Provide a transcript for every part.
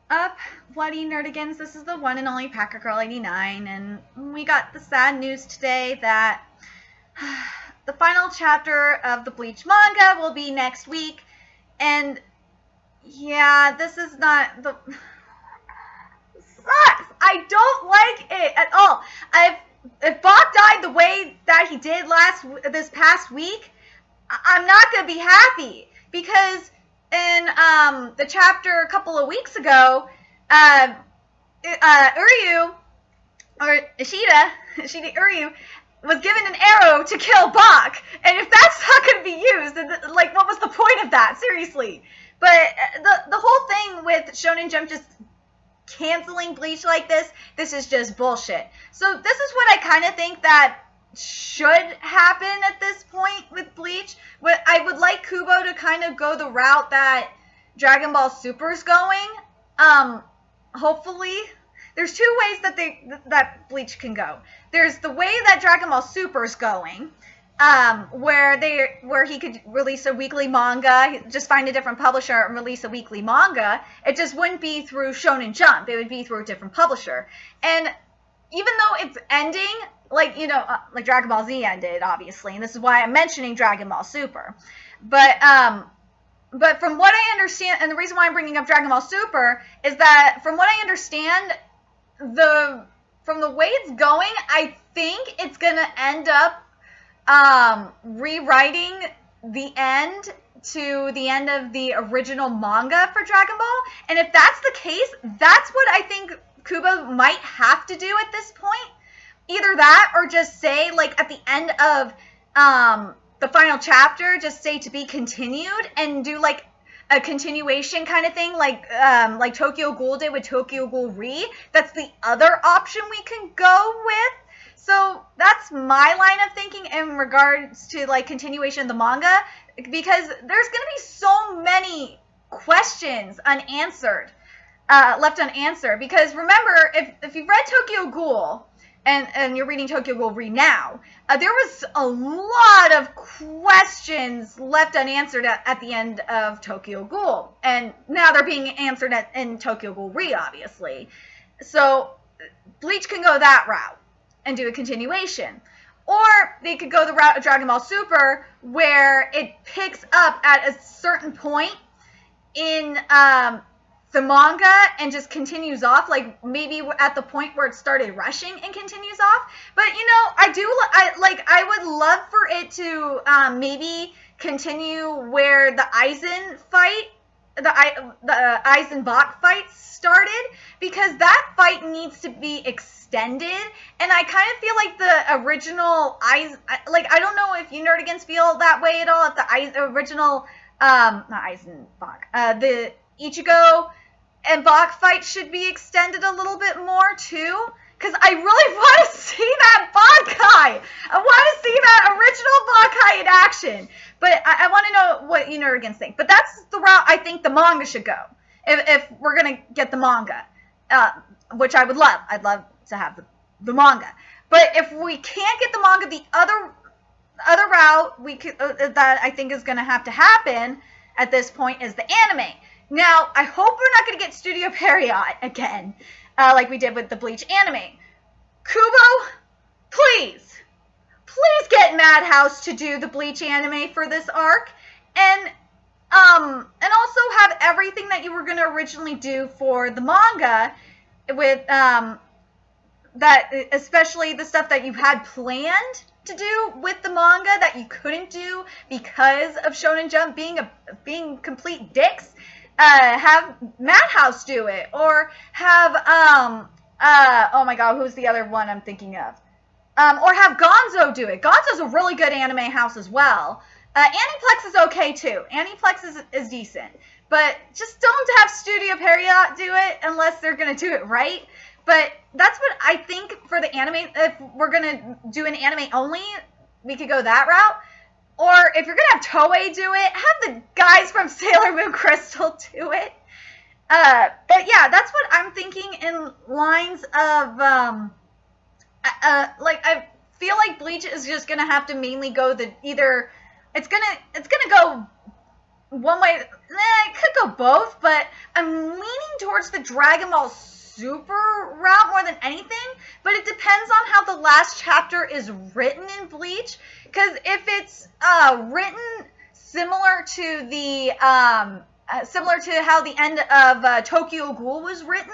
Up, Bloody Nerdigans, this is the one and only Packer Girl 89, and we got the sad news today that the final chapter of the Bleach manga will be next week, and yeah, this is not the... sucks! I don't like it at all. If Bach died the way that he did this past week, I'm not gonna be happy, because in the chapter a couple of weeks ago, Uryu, or Ishida Uryu, was given an arrow to kill Bach, and if that's not going to be used, then, like, what was the point of that? Seriously. But the whole thing with Shonen Jump just canceling Bleach like this is just bullshit. So this is what I kind of think that should happen at this point with Bleach. What I would like Kubo to kind of go the route that Dragon Ball Super's going. Hopefully, there's two ways that Bleach can go. There's the way that Dragon Ball Super's going, where he could release a weekly manga, just find a different publisher and release a weekly manga. It just wouldn't be through Shonen Jump. It would be through a different publisher. And even though it's ending, like Dragon Ball Z ended, obviously, and this is why I'm mentioning Dragon Ball Super. But from what I understand, and the reason why I'm bringing up Dragon Ball Super is that from what I understand, from the way it's going, I think it's gonna end up rewriting the end to the end of the original manga for Dragon Ball. And if that's the case, that's what I think Kubo might have to do at this point. Either that, or just say, like, at the end of the final chapter, just say to be continued, and do, like, a continuation kind of thing, like Tokyo Ghoul did with Tokyo Ghoul Re. That's the other option we can go with. So that's my line of thinking in regards to, like, continuation of the manga, because there's going to be so many questions unanswered, left unanswered. Because remember, if you've read Tokyo Ghoul, and you're reading Tokyo Ghoul Re now, there was a lot of questions left unanswered at the end of Tokyo Ghoul. And now they're being answered in Tokyo Ghoul Re, obviously. So Bleach can go that route and do a continuation. Or they could go the route of Dragon Ball Super, where it picks up at a certain point in the manga and just continues off, like maybe at the point where it started rushing and continues off. But I would love for it to maybe continue where the Aizen fight, the Aizen Bach fight started, because that fight needs to be extended. And I kind of feel like the original Aizen, like, I don't know if you Nerdigans feel that way at all, if the original not Aizen Bach, the Ichigo and Bach fight should be extended a little bit more too, because I really want to see that Bankai. I want to see that original Bankai in action. But I want to know what you Nerdigans think. But that's the route I think the manga should go, if we're gonna get the manga, which I would love. I'd love to have the manga. But if we can't get the manga, the other route we could, that I think is going to have to happen at this point is the anime. Now, I hope we're not going to get Studio Period again, like we did with the Bleach anime. Kubo, please get Madhouse to do the Bleach anime for this arc, and also have everything that you were going to originally do for the manga with that, especially the stuff that you had planned to do with the manga that you couldn't do because of Shonen Jump being complete dicks. Have Madhouse do it, or have oh my god, who's the other one I'm thinking of? Or have Gonzo do it. Gonzo's a really good anime house as well. Aniplex is okay too. Aniplex is decent, but just don't have Studio Period do it unless they're gonna do it right. But that's what I think for the anime. If we're gonna do an anime only, we could go that route. Or if you're gonna have Toei do it, have the guys from Sailor Moon Crystal do it. But yeah, that's what I'm thinking in lines of like, I feel like Bleach is just gonna have to mainly go it's gonna go one way, it could go both, but I'm leaning towards the Dragon Ball Super route more than anything, but it depends on how the last chapter is written in Bleach, because if it's written similar to the similar to how the end of Tokyo Ghoul was written.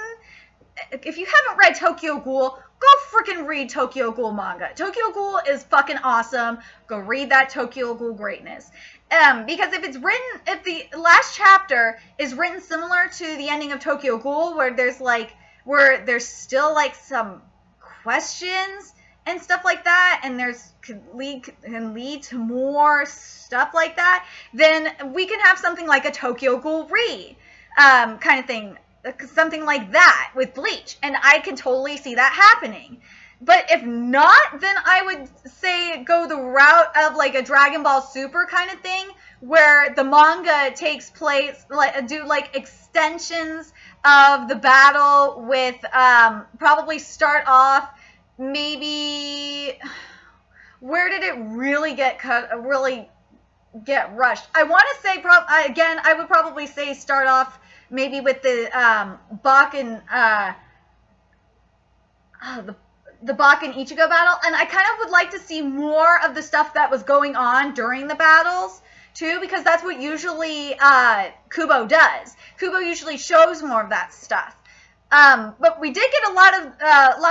If you haven't read Tokyo Ghoul, go freaking read Tokyo Ghoul manga. Tokyo Ghoul is fucking awesome. Go read that Tokyo Ghoul greatness. Because if the last chapter is written similar to the ending of Tokyo Ghoul, where there's still like some questions and stuff like that, and can lead to more stuff like that, then we can have something like a Tokyo Ghoul Re kind of thing, something like that with Bleach, and I can totally see that happening. But if not, then I would say go the route of like a Dragon Ball Super kind of thing, where the manga takes place, do like extensions of the battle with probably start off maybe, where did it really get rushed? I want to say again, I would probably say start off maybe with the Bakken the Bakken Ichigo battle, and I kind of would like to see more of the stuff that was going on during the battles too, because that's what usually Kubo does. Kubo usually shows more of that stuff. But we did get a lot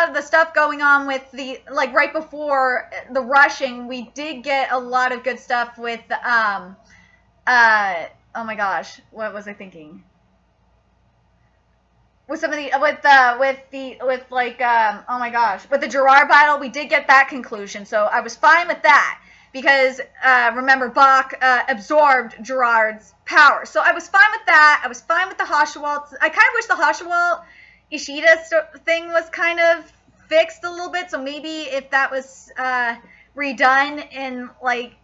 of the stuff going on with the, like, right before the rushing. We did get a lot of good stuff with oh my gosh, what was I thinking? With some of the oh my gosh, with the Jiraiya battle, we did get that conclusion, so I was fine with that, because remember, Bach absorbed Jiraiya's power, so I was fine with that. I was fine with the Hashawalt. I kind of wish the Hashawalt Ishida thing was kind of fixed a little bit, so maybe if that was redone in like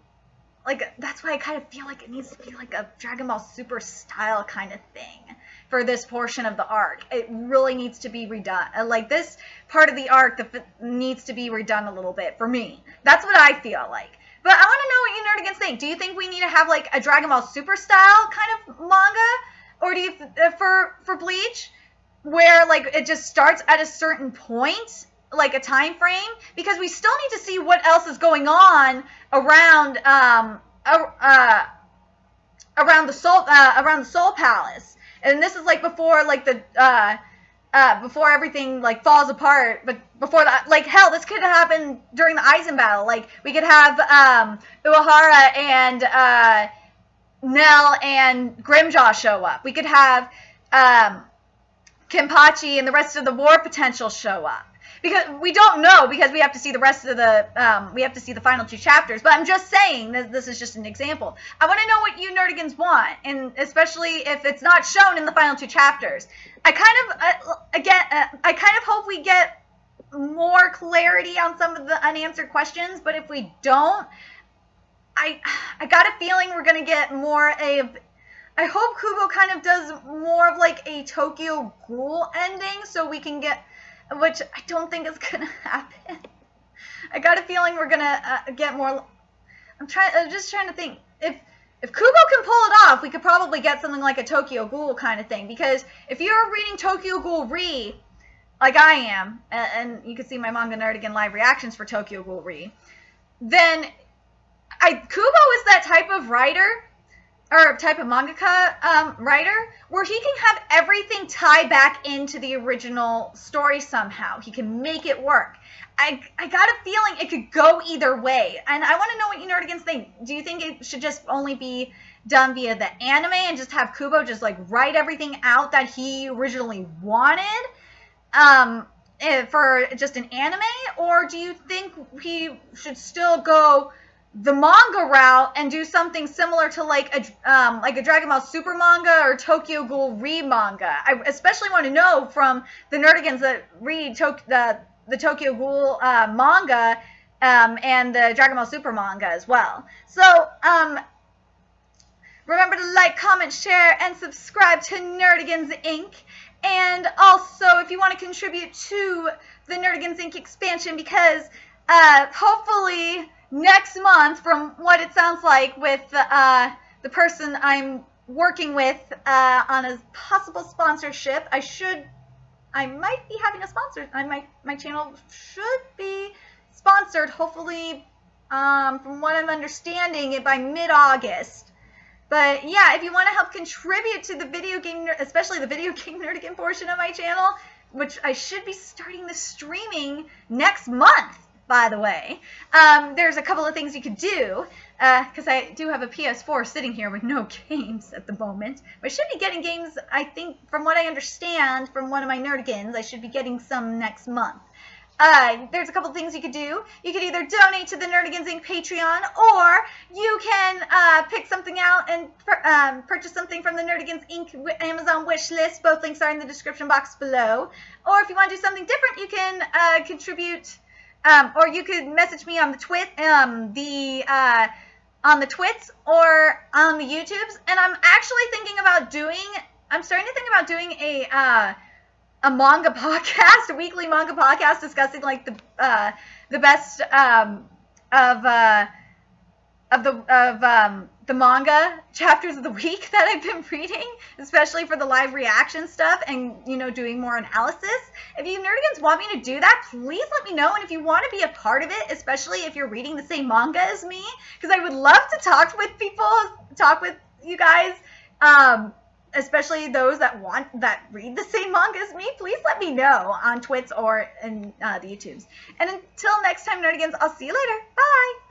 that's why I kind of feel like it needs to be like a Dragon Ball Super style kind of thing for this portion of the arc. It really needs to be redone. Like, this part of the arc needs to be redone a little bit for me. That's what I feel like. But I want to know what you Nerdigans think. Do you think we need to have like a Dragon Ball Super style kind of manga, or do you for Bleach, where like it just starts at a certain point, like a time frame, because we still need to see what else is going on around around the Soul Palace, and this is like before like the before everything like falls apart. But before that, like, hell, this could happen during the Aizen battle. Like, we could have Uehara and Nell and Grimjaw show up. We could have Kenpachi and the rest of the war potential show up. Because we don't know, because we have to see the rest of the, we have to see the final 2 chapters. But I'm just saying, this is just an example. I want to know what you Nerdigans want, and especially if it's not shown in the final 2 chapters. I kind of hope we get more clarity on some of the unanswered questions, but if we don't, I got a feeling we're going to get more of, I hope Kubo kind of does more of like a Tokyo Ghoul ending, so we can get, which I don't think is going to happen. I got a feeling we're going to get more. I'm just trying to think. If Kubo can pull it off, we could probably get something like a Tokyo Ghoul kind of thing. Because if you're reading Tokyo Ghoul Re, like I am, and you can see my Manga Nerdigan live reactions for Tokyo Ghoul Re, then Kubo is that type of writer, or type of mangaka writer, where he can have everything tie back into the original story somehow. He can make it work. I got a feeling it could go either way, and I want to know what you Nerdigans think. Do you think it should just only be done via the anime and just have Kubo just like write everything out that he originally wanted for just an anime, or do you think he should still go the manga route and do something similar to like a Dragon Ball Super manga or Tokyo Ghoul Re manga? I especially want to know from the Nerdigans that read the Tokyo Ghoul manga and the Dragon Ball Super manga as well. So remember to like, comment, share, and subscribe to Nerdigans Inc. And also, if you want to contribute to the Nerdigans Inc. expansion, because hopefully next month, from what it sounds like with the the person I'm working with on a possible sponsorship. I might be having a sponsor. My channel should be sponsored, hopefully, from what I'm understanding, by mid-August. But yeah, if you want to help contribute to the video game, especially the video game Nerdigan portion of my channel, which I should be starting the streaming next month, by the way, there's a couple of things you could do, because I do have a PS4 sitting here with no games at the moment. But I should be getting games, I think, from what I understand from one of my Nerdigans, I should be getting some next month. There's a couple things you could do. You could either donate to the Nerdigans Inc. Patreon, or you can pick something out and purchase something from the Nerdigans Inc. Amazon wish list. Both links are in the description box below. Or if you want to do something different, you can contribute, or you could message me on the on the twits or on the YouTubes. And I'm actually thinking about I'm starting to think about doing a manga podcast, a weekly manga podcast discussing like the best of the manga chapters of the week that I've been reading, especially for the live reaction stuff, and doing more analysis. If you Nerdigans want me to do that, please let me know. And if you want to be a part of it, especially if you're reading the same manga as me, because I would love to talk with you guys. Especially those that read the same manga as me, please let me know on Twits or in the YouTubes. And until next time, Nerdigans, I'll see you later. Bye!